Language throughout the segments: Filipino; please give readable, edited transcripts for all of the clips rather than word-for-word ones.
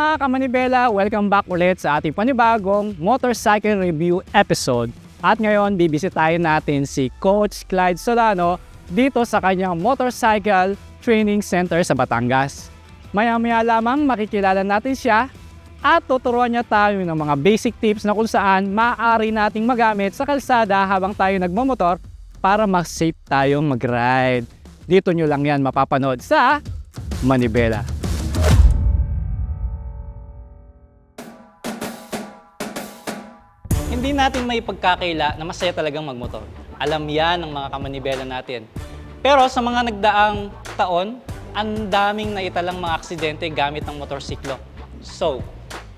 mga kamanibela, welcome back ulit sa ating panibagong motorcycle review episode. At ngayon, bibisitahin natin si Coach Clyde Solano dito sa kanyang motorcycle training center sa Batangas. Maya-maya lamang makikilala natin siya at tuturuan niya tayo ng mga basic tips na kung saan maaari nating magamit sa kalsada habang tayo nagmamotor para mas safe tayong mag-ride. Dito nyo lang yan mapapanood sa Manibela. Hindi natin may pagkakaila na masaya talagang magmotor. Alam yan ng mga kamanibela natin. Pero sa mga nagdaang taon, ang daming naitalang mga aksidente gamit ng motorsiklo. So,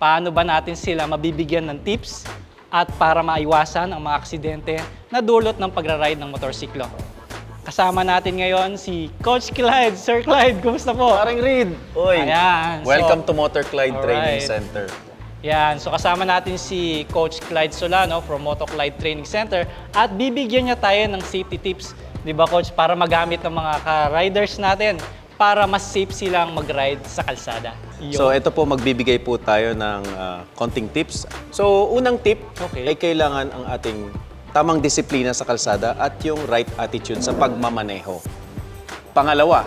paano ba natin sila mabibigyan ng tips at para maiwasan ang mga aksidente na dulot ng pagra-ride ng motorsiklo? Kasama natin ngayon si Coach Clyde. Sir Clyde, kumusta po? Paring Reed. Oy. Ayan. Welcome to Motor Clyde Training Alright. Center. Yan, so kasama natin si Coach Clyde Solano from Moto Clyde Training Center at bibigyan niya tayo ng safety tips, di ba Coach, para magamit ng mga ka-riders natin para mas safe silang mag-ride sa kalsada. So ito po, magbibigay po tayo ng konting tips. So unang tip ay kailangan ang ating tamang disiplina sa kalsada at yung right attitude sa pagmamaneho. Pangalawa,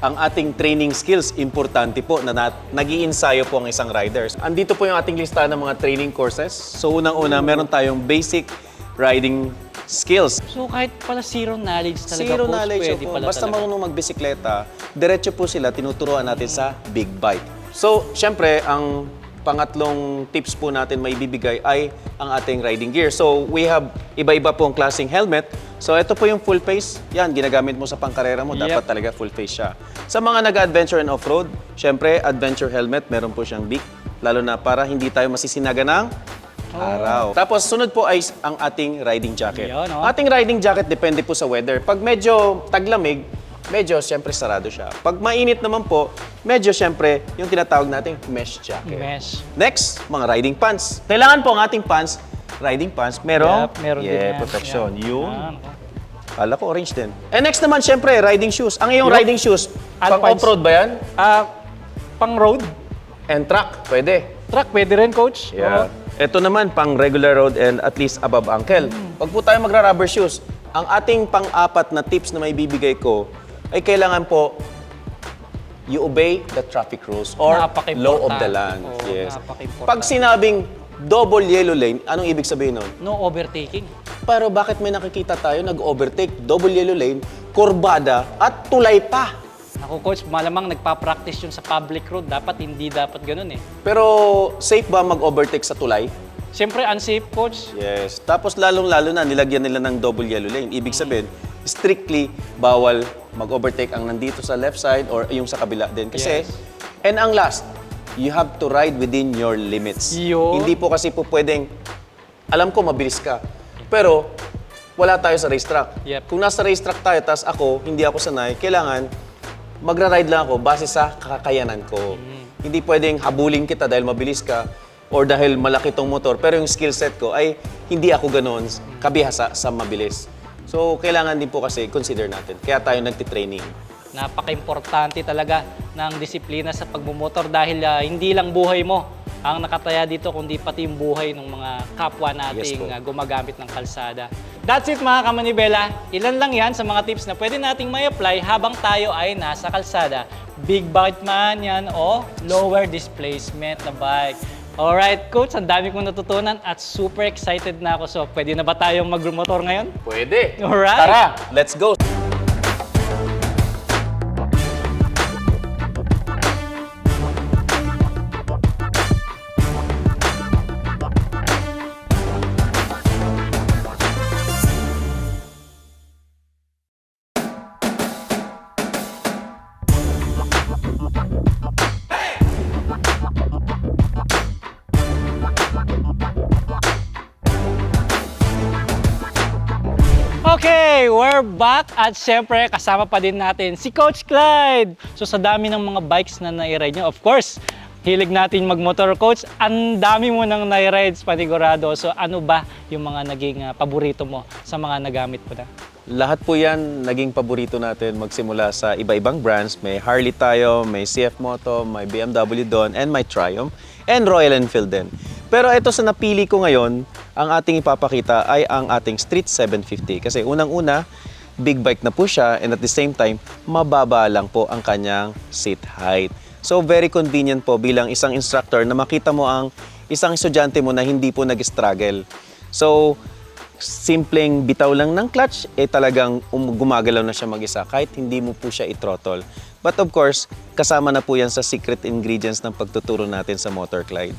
ang ating training skills, importante po na nag-iinsayo po ang isang riders. Andito po yung ating listahan ng mga training courses. So unang-una, meron tayong basic riding skills. So kahit pala zero knowledge talaga, Zero Coach, knowledge pwede po. pala Basta talaga. marunong magbisikleta, diretso po sila, tinuturuan natin sa big bike. So, syempre, ang pangatlong tips po natin may bibigay ay ang ating riding gear. So, we have iba-iba pong klaseng helmet. So, ito po yung full face. Yan, ginagamit mo sa pangkarera mo. Dapat talaga full face siya. Sa mga nag-adventure and off-road, syempre, adventure helmet, meron po siyang beak. Lalo na para hindi tayo masisinaga ng araw. Tapos, sunod po ay ang ating riding jacket. Yan, oh. Ating riding jacket, depende po sa weather. Pag medyo taglamig, medyo siyempre sarado siya. Pag mainit naman po, medyo siyempre yung tinatawag nating mesh jacket. Mesh. Next, mga riding pants. Kailangan po ang ating pants, riding pants, merong Meron din yan. protection. Yan. Yun. Yan. Kala ko orange din. And next naman, siyempre, riding shoes. Ang iyong riding shoes, pang Alpines. off-road ba yan? Pang road, And track, pwede. truck, pwede rin, Coach. Yeah. Ito naman, pang regular road and at least above ankle. Pag po tayo magra-rubber shoes, ang ating pang-apat na tips na may bibigay ko ay kailangan po you obey the traffic rules or law of the land. Oo, Yes. napaka-importante. Pag sinabing double yellow lane, anong ibig sabihin nun? No overtaking. Pero bakit may nakikita tayo nag-overtake, double yellow lane, kurbada at tulay pa? Ako, Coach, malamang nagpa-practice yun sa public road. Hindi dapat ganun eh. Pero safe ba mag-overtake sa tulay? Siyempre, unsafe, Coach. Yes. Tapos lalong-lalo na nilagyan nila ng double yellow lane. Ibig sabihin, strictly bawal mag-overtake ang nandito sa left side or yung sa kabila din. Kasi, Yes. and ang last, you have to ride within your limits. Yun. Hindi po kasi po pwedeng, alam ko mabilis ka, pero wala tayo sa racetrack. Yep. Kung nasa racetrack tayo, tas ako, hindi ako sanay, kailangan magra-ride lang ako base sa kakayanan ko. Hindi pwedeng habulin kita dahil mabilis ka or dahil malaki tong motor, pero yung skill set ko ay hindi ako ganoon kabihasa sa mabilis. So, kailangan din po kasi consider natin. Kaya tayo nagtitraining. Napaka-importante talaga ng disiplina sa pagmumotor dahil hindi lang buhay mo ang nakataya dito, kundi pati yung buhay ng mga kapwa nating Yes, gumagamit ng kalsada. That's it mga kamanibela. Ilan lang yan sa mga tips na pwede nating may apply habang tayo ay nasa kalsada. Big bike man yan o lower displacement na bike. Alright, Coach, ang dami kong natutunan at super excited na ako. So, pwede na ba tayong mag-motor ngayon? Pwede. Alright. Tara, let's go. Okay, we're back at syempre kasama pa din natin si Coach Clyde. So sa dami ng mga bikes na nai-ride nyo, of course, hilig natin magmotor, Coach. Ang dami mo nang nai-rides panigurado. So ano ba yung mga naging paborito mo sa mga nagamit mo na? lahat po yan naging paborito natin magsimula sa iba-ibang brands. May Harley tayo, may CF Moto, may BMW doon, and may Triumph, and Royal Enfield din. Pero ito sa napili ko ngayon, ang ating ipapakita ay ang ating Street 750. Kasi unang-una, big bike na po siya, and at the same time, mababa lang po ang kanyang seat height. So very convenient po bilang isang instructor na makita mo ang isang estudyante mo na hindi po nag-struggle. So, simpleng bitaw lang ng clutch, talagang gumagalaw na siya mag-isa kahit hindi mo po siya i-throttle. But of course, kasama na po yan sa secret ingredients ng pagtuturo natin sa Motor Clyde.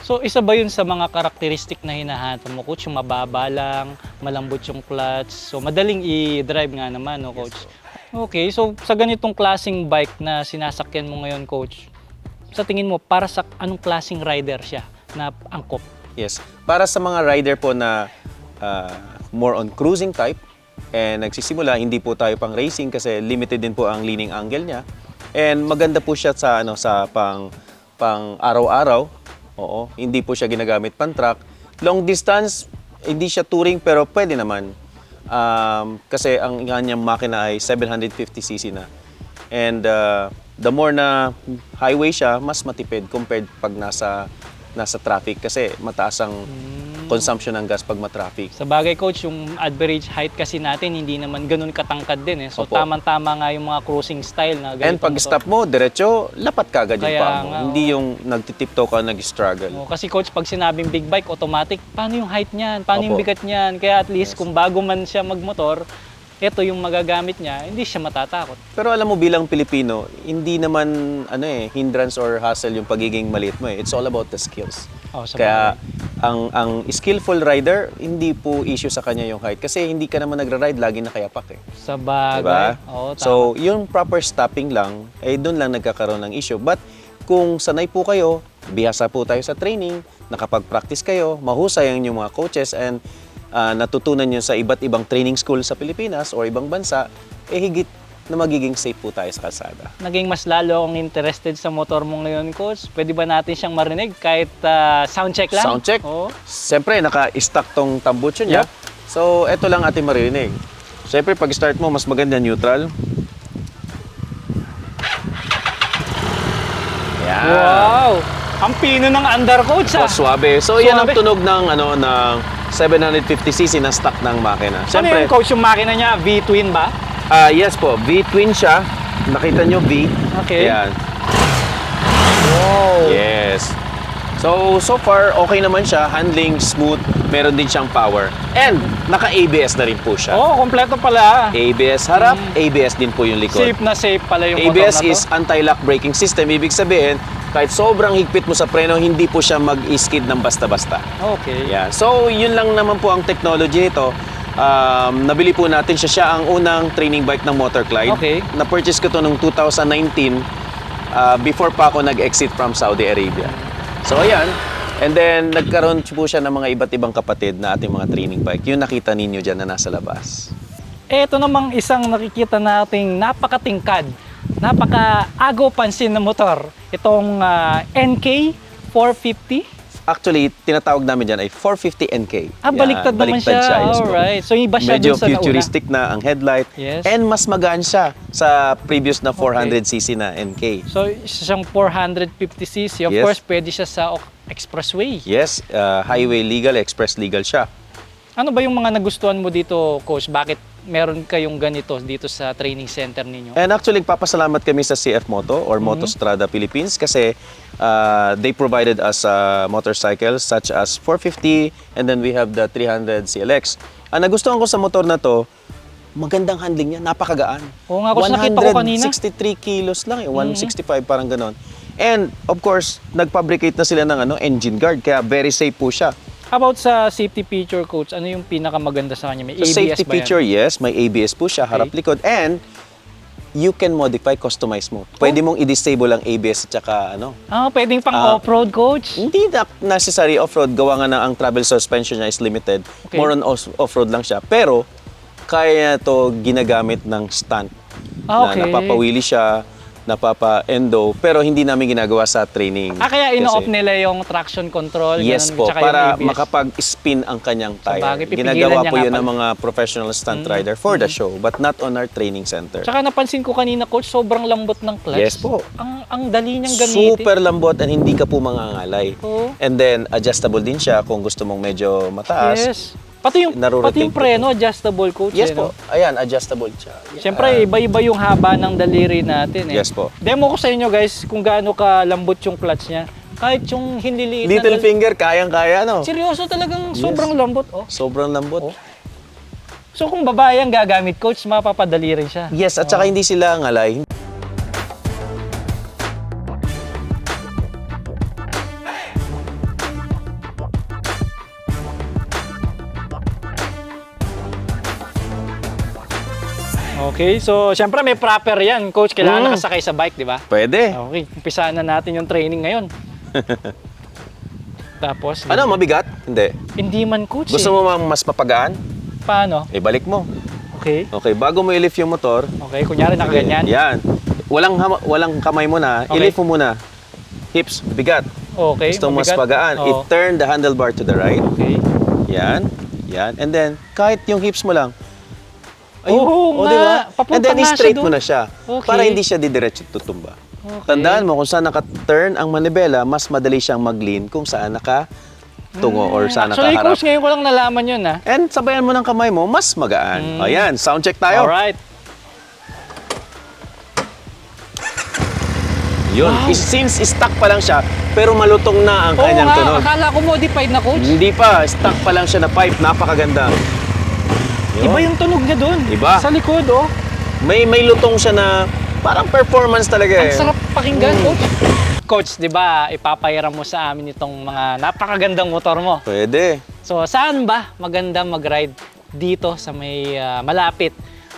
So isa ba yun sa mga karakteristik na hinahanap mo, coach? Yung mababa lang, malambot yung clutch. So madaling i-drive nga naman, no, coach? Okay, so sa ganitong klaseng bike na sinasakyan mo ngayon, coach, sa tingin mo, para sa anong klaseng rider siya na angkop? Yes. Para sa mga rider po na more on cruising type, and nagsisimula, hindi po tayo pang racing kasi limited din po ang leaning angle niya. And maganda po siya sa pang araw-araw. Oo, hindi po siya ginagamit pang truck. Long distance, hindi siya touring pero pwede naman. Kasi ang kanyang makina ay 750cc na. And the more na highway siya, mas matipid compared pag nasa traffic kasi mataas ang consumption ng gas pag matraffic. Sa bagay, coach, yung average height kasi natin hindi naman ganun katangkad din eh. So Opo. tamang-tama nga yung mga cruising style na ganito. And pag stop mo, diretso, lapat ka agad yung Kaya paa mo. nga, Hindi yung nagtitiptoe ka, nag-struggle. Kasi coach, pag sinabing big bike, automatic, paano yung height niyan? Paano yung Opo. bigat niyan? Kaya at least Yes. kung bago man siya magmotor, ito yung magagamit niya, hindi siya matatakot. Pero alam mo bilang Pilipino, hindi naman hindrance or hassle yung pagiging maliit mo eh. It's all about the skills. Oh, sa Kaya ang skillful rider, hindi po issue sa kanya yung height kasi hindi ka naman nagra-ride lagi nakayapak eh. Sa bagay. Diba? Oo, tama. So, yung proper stopping lang, doon lang nagkakaroon ng issue. But kung sanay po kayo, bihasa po tayo sa training, nakapag-practice kayo, mahusay ang inyong mga coaches, and natutunan nyo sa iba't ibang training school sa Pilipinas o ibang bansa, higit na magiging safe po tayo sa kalsada. Naging mas lalo akong interested sa motor mo ngayon, coach. Pwede ba natin siyang marinig kahit sound check lang? Sound check. Oo. Siyempre, naka-stack tong tambucho niya. Yep. So, eto lang ating maririnig. Siyempre, pag start mo, mas maganda neutral. Yan. Wow! Ang pino ng under, coach, So, suwabe. So, yan ang Suwabe. tunog ng 750cc na stock ng makina. Ano yung coach, yung makina niya? V-twin ba? Yes po, V-twin siya. Nakita nyo V. Okay. Ayan. Wow! Yes. So far, okay naman siya. Handling, smooth. Meron din siyang power. And, naka-ABS na rin po siya. Oh, kompleto pala. ABS harap, ABS din po yung likod. Safe na safe pala yung motor ABS na to. is anti-lock braking system. Ibig sabihin, kahit sobrang higpit mo sa preno, hindi po siya mag-skid ng basta-basta. Okay. Yeah. So, yun lang naman po ang technology nito. Nabili po natin siya. Siya ang unang training bike ng Motor Clyde. Okay. Na-purchase ko to noong 2019 before pa ako nag-exit from Saudi Arabia. So, ayan. And then, nagkaroon po siya ng mga iba't ibang kapatid na ating mga training bike. Yung nakita ninyo dyan na nasa labas. Ito namang isang nakikita nating napakatingkad, napaka-agaw pansin na motor. Itong NK 450. Actually, tinatawag namin dyan ay 450 NK. Baliktad naman siya. yes po. Alright. So, iba siya Medyo dun sa nauna. futuristic na ang headlight. Yes. And mas magaan siya sa previous na 400cc na NK. So, isa siyang 450cc. Of Yes. course, pwede siya sa expressway. Yes, highway legal, express legal siya. Ano ba yung mga nagustuhan mo dito, Coach? Bakit meron kayong ganito dito sa training center ninyo? And actually, papasalamat kami sa CF Moto or Motostrada Philippines kasi they provided us motorcycles such as 450 and then we have the 300 CLX. Ang nagustuhan ko sa motor na to, magandang handling niya, napakagaan. Oo nga, Coach, nakita ko kanina. 163 kilos lang, 165 parang ganon. And of course, nag-fabricate na sila ng engine guard kaya very safe po siya. How about sa safety feature, Coach? Ano yung pinakamaganda sa kanya? May So ABS safety ba yan? feature, yes, may ABS po siya, harap likod, and you can modify, customize mo. Pwede mong i-disable ang ABS at saka Pwedeng pang off-road, Coach? hindi na necessary off-road, gawa nga na ang travel suspension niya is limited. Okay. More on off-road lang siya. Pero kaya to ginagamit ng stunt. Okay. Na napapawili siya, napapa-endo, pero hindi namin ginagawa sa training. Kaya ino-off Kasi- nila yung traction control, Yes ganun, po, tsaka yung para ABS. makapag-spin ang kanyang tire. bagay, pipigilan Ginagawa niya po nga yun ng pala. mga professional stunt rider for the show, but not on our training center. Tsaka napansin ko kanina, coach, sobrang lambot ng clutch. Yes po. Ang dali niyang gamitin. Super lambot and hindi ka po mangangalay. Oo. And then, adjustable din siya kung gusto mong medyo mataas. Yes. Pati yung Narotate preno, adjustable, coach. Yes eh, po. no? Ayan, adjustable siya. Siyempre, iba-iba yung haba ng daliri natin eh. Yes po. Demo ko sa inyo guys kung gaano kalambot yung clutch niya. Kahit yung hinliliit na Little finger, kayang-kaya, no? seryoso talagang sobrang lambot. Oh. Sobrang lambot. So kung babae ang gagamit, coach, mapapadali rin siya. Yes, at saka hindi sila ngalay. Okay, so siyempre may proper yan, coach. Kailangan Mm. nakasakay sa bike, di ba? Pwede. Okay, umpisahan na natin yung training ngayon. Tapos, Ano, mabigat? Hindi. hindi man, coach. Gusto mo mas mapagaan? Paano? Ibalik mo. Okay. Okay, bago mo i-lift yung motor, Okay, kunyari nakaganyan. yan. Walang kamay muna. Okay. I-lift mo muna. Hips, bigat. Okay, Gusto mo mas mabigat. pagaan. Oo. I-turn the handlebar to the right. Okay. Yan. Yan. And then, kahit yung hips mo lang. Oo nga. diba? Papunta And then, nga siya i-straight doon. mo na siya. Okay. Para hindi siya didiretso tutumba. Okay. Tandaan mo, kung saan naka-turn ang manibela, mas madali siyang mag-lean kung saan naka-tungo or saan Actually, nakaharap. coach, ngayon ko lang nalaman yun, ha? And sabayan mo ng kamay mo, mas magaan. Ayan, sound check tayo. Alright. Yun. Since stuck pa lang siya, pero malutong na ang Oo kanyang nga, tunog. akala ko modified na, coach. Hindi pa, stuck pa lang siya na pipe. Napakaganda. Yun. Iba yung tunog niya doon. Iba. Sa likod, oh. May lutong siya na parang performance talaga Ang eh. sarap pakinggan, coach. Coach, di ba, ipapahiram mo sa amin itong mga napakagandang motor mo. Pwede. So, saan ba maganda mag-ride dito sa may malapit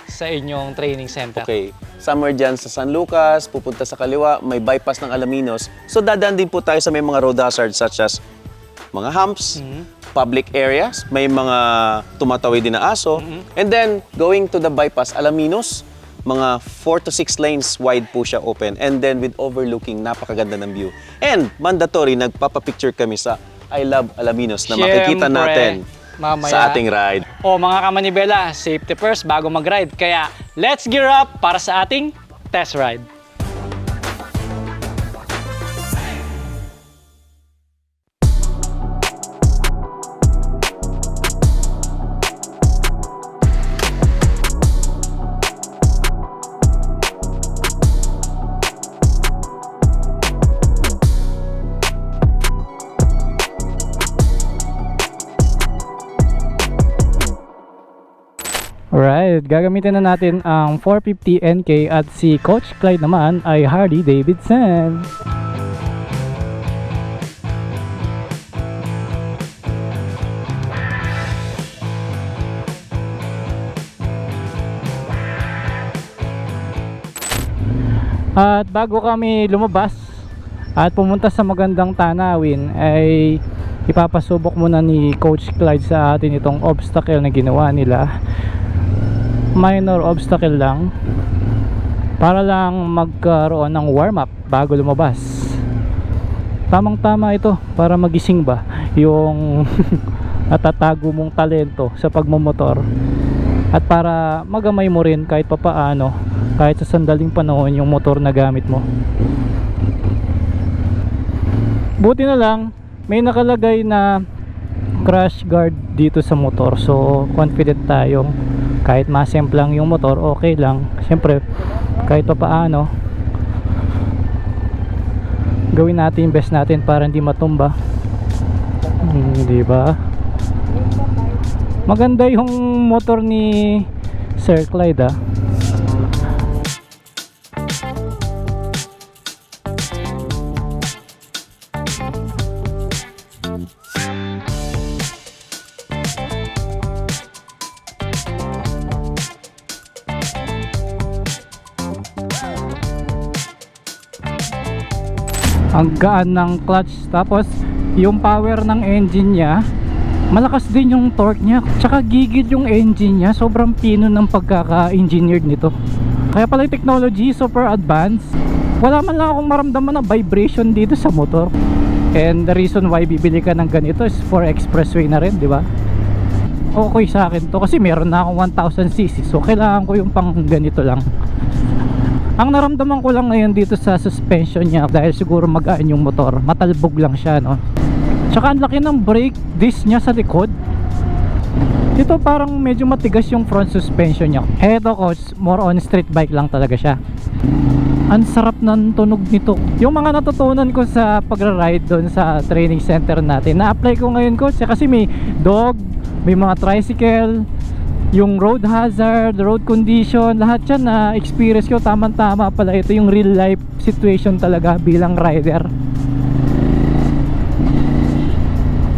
sa inyong training center? Okay. Somewhere dyan sa San Lucas, pupunta sa kaliwa, may bypass ng Alaminos. So dadaan din po tayo sa may mga road hazards such as mga humps, public areas, may mga tumatawid din na aso. And then, going to the bypass, Alaminos, mga 4 to 6 lanes wide po siya open. And then with overlooking, napakaganda ng view. And mandatory, nagpapapicture kami sa I Love Alaminos na makikita Siyempre, natin mamaya. sa ating ride. O mga kamanibela, safety first bago mag-ride. Kaya, let's gear up para sa ating test ride. Alright, gagamitin na natin ang 450 NK at si Coach Clyde naman ay Harley Davidson. At bago kami lumabas at pumunta sa magandang tanawin ay ipapasubok muna ni Coach Clyde sa atin itong obstacle na ginawa nila. Minor obstacle lang para lang magkaroon ng warm up bago lumabas. Tamang tama ito para magising ba yung natatago mong talento sa pagmumotor at para magamay mo rin kahit papaano kahit sa sandaling panahon yung motor na gamit mo. Buti na lang may nakalagay na crash guard dito sa motor, so confident tayo kahit masemplang yung motor, okay lang. Siyempre kahit pa paano gawin natin yung best natin para hindi matumba. Di ba? Maganda yung motor ni Sir Clyde, ah. Ang gaan ng clutch, tapos yung power ng engine niya malakas din, yung torque niya, tsaka gigid yung engine niya. Sobrang pino ng pagkaka-engineered nito. Kaya pala yung technology super advanced. Wala man lang akong maramdaman na vibration dito sa motor. And the reason why bibili ka ng ganito is for expressway na rin, di ba? Okay sa akin to kasi meron na akong 1000cc, so kailangan ko yung pang ganito lang. Ang naramdaman ko lang ngayon dito sa suspension niya, dahil siguro magaan yung motor, matalbog lang siya, no? Tsaka ang laki ng brake disc niya sa likod. Dito parang medyo matigas yung front suspension niya. Eto coach, more on street bike lang talaga siya. Ang sarap ng tunog nito. Yung mga natutunan ko sa pagra-ride doon sa training center natin, na-apply ko ngayon coach, kasi may dog, may mga tricycle, yung road hazard, road condition, lahat yan na experience ko. Tama-tama pala, ito yung real life situation talaga bilang rider.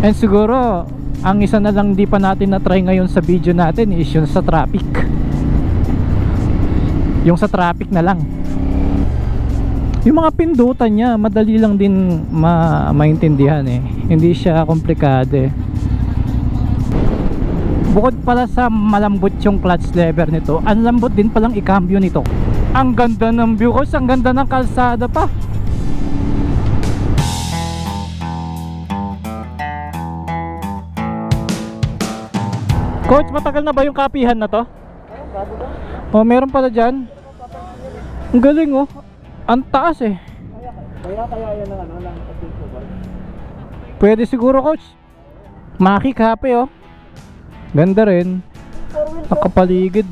And siguro ang isa na lang di pa natin na-try ngayon sa video natin is yung sa traffic. Yung sa traffic na lang. Yung mga pindutan niya, madali lang din maintindihan eh. Hindi siya komplikado eh. Bukod pala sa malambot yung clutch lever nito, ang lambot din palang i-cambio nito. Ang ganda ng view ko, ang ganda ng kalsada pa. Coach, matagal na ba yung kapihan na to? Oh, meron pala dyan. Ang galing oh. Ang taas eh. Kaya yan ang ano lang. Pwede siguro coach. Maki kape oh. Ganda rin. Nakapaligid.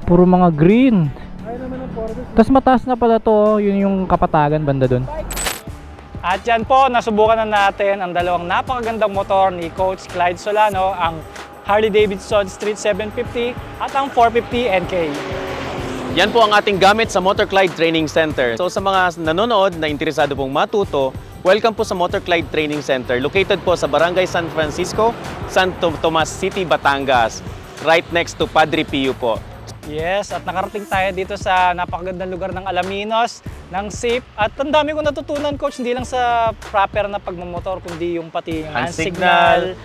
Puro mga green. Tapos mataas na pala to oh. Yun yung kapatagan banda dun. At yan po, nasubukan na natin ang dalawang napakagandang motor ni Coach Clyde Solano, ang Harley-Davidson Street 750 at ang 450 NK. Yan po ang ating gamit sa Motor Clyde Training Center. So sa mga nanonood na interesado pong matuto, welcome po sa Motor Clyde Training Center. Located po sa Barangay San Francisco, Santo Tomas City, Batangas. Right next to Padre Pio po. Yes, at nakarating tayo dito sa napakagandang lugar ng Alaminos, ng safe. At ang dami kong natutunan, Coach, hindi lang sa proper na pagmamotor, kundi yung pati yung hand signal.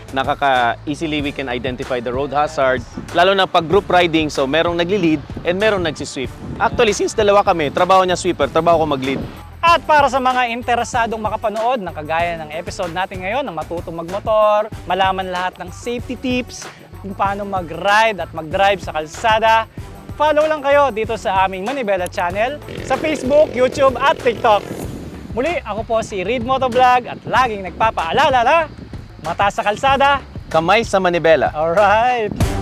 Easily we can identify the road hazard. Lalo na pag group riding, so merong nagli-lead and merong nagsi-sweep. Actually, since dalawa kami, trabaho niya sweeper, trabaho ko mag-lead. At para sa mga interesadong makapanood ng kagaya ng episode natin ngayon, na matutong magmotor, malaman lahat ng safety tips, kung paano mag-ride at mag-drive sa kalsada, follow lang kayo dito sa aming Manibela channel sa Facebook, YouTube at TikTok. Muli, ako po si Reed Motovlog at laging nagpapaalala na mata sa kalsada, Kamay sa Manibela. alright!